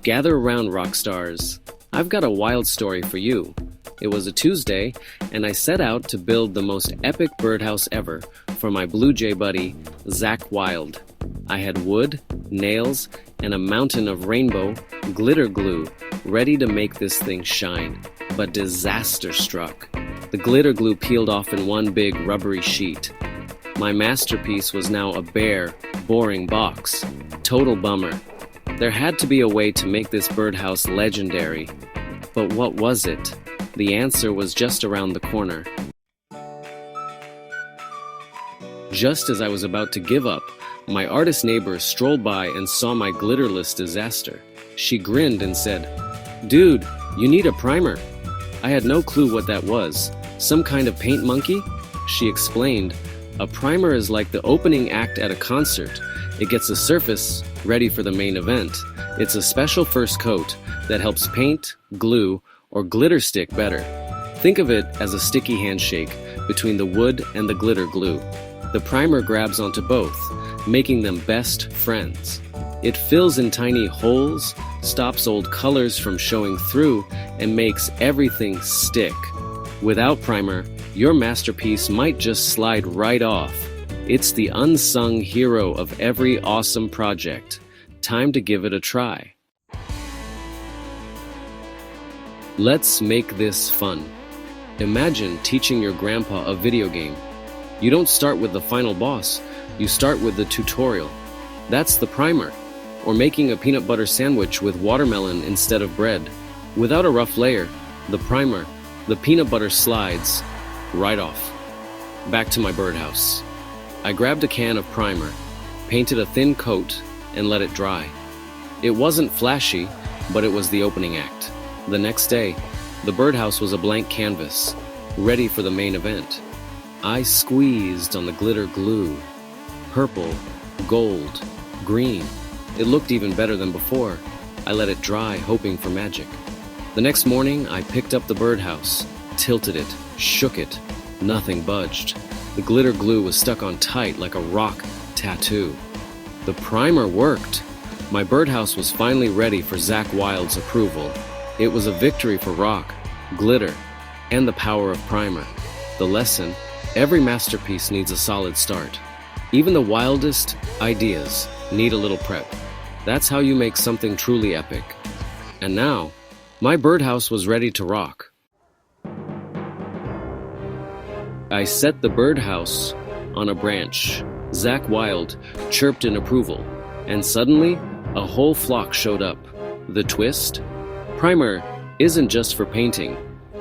Gather around, rock stars. I've got a wild story for you. It was a Tuesday, and I set out to build the most epic birdhouse ever for my Blue Jay buddy, Zach Wild. I had wood, nails, and a mountain of rainbow glitter glue ready to make this thing shine. But disaster struck. The glitter glue peeled off in one big rubbery sheet. My masterpiece was now a bare, boring box. Total bummer. There had to be a way to make this birdhouse legendary. But what was it? The answer was just around the corner. Just as I was about to give up, my artist neighbor strolled by and saw my glitterless disaster. She grinned and said, "Dude, you need a primer." I had no clue what that was. Some kind of paint monkey? She explained, "A primer is like the opening act at a concert. It gets the surface ready for the main event. It's a special first coat that helps paint, glue, or glitter stick better. Think of it as a sticky handshake between the wood and the glitter glue. The primer grabs onto both, making them best friends. It fills in tiny holes, stops old colors from showing through, and makes everything stick. Without primer, your masterpiece might just slide right off. It's the unsung hero of every awesome project. Time to give it a try. Let's make this fun. Imagine teaching your grandpa a video game. You don't start with the final boss, you start with the tutorial. That's the primer. Or making a peanut butter sandwich with watermelon instead of bread. Without a rough layer, the primer, the peanut butter slides right off. Back to my birdhouse. I grabbed a can of primer, painted a thin coat, and let it dry. It wasn't flashy, but it was the opening act. The next day, the birdhouse was a blank canvas, ready for the main event. I squeezed on the glitter glue. Purple, gold, green. It looked even better than before. I let it dry, hoping for magic. The next morning, I picked up the birdhouse, tilted it, shook it. Nothing budged. The glitter glue was stuck on tight like a rock tattoo. The primer worked. My birdhouse was finally ready for Zach Wild's approval. It was a victory for rock, glitter, and the power of primer. The lesson: every masterpiece needs a solid start. Even the wildest ideas need a little prep. That's how you make something truly epic. And now, my birdhouse was ready to rock. I set the birdhouse on a branch. Zach Wild chirped in approval, and suddenly, a whole flock showed up. The twist? Primer isn't just for painting.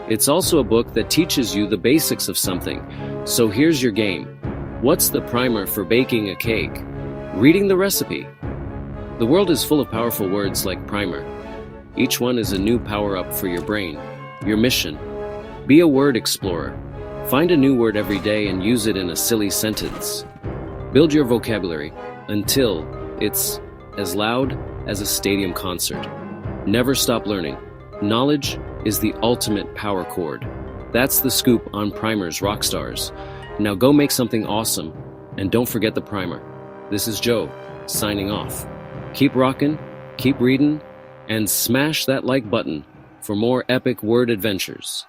It's also a book that teaches you the basics of something. So here's your game. What's the primer for baking a cake? Reading the recipe. The world is full of powerful words like primer. Each one is a new power-up for your brain, your mission. Be a word explorer. Find a new word every day and use it in a silly sentence. Build your vocabulary until it's as loud as a stadium concert. Never stop learning. Knowledge is the ultimate power chord. That's the scoop on primers, rock stars. Now go make something awesome, and don't forget the primer. This is Joe, signing off. Keep rockin', keep reading, and smash that like button for more epic word adventures.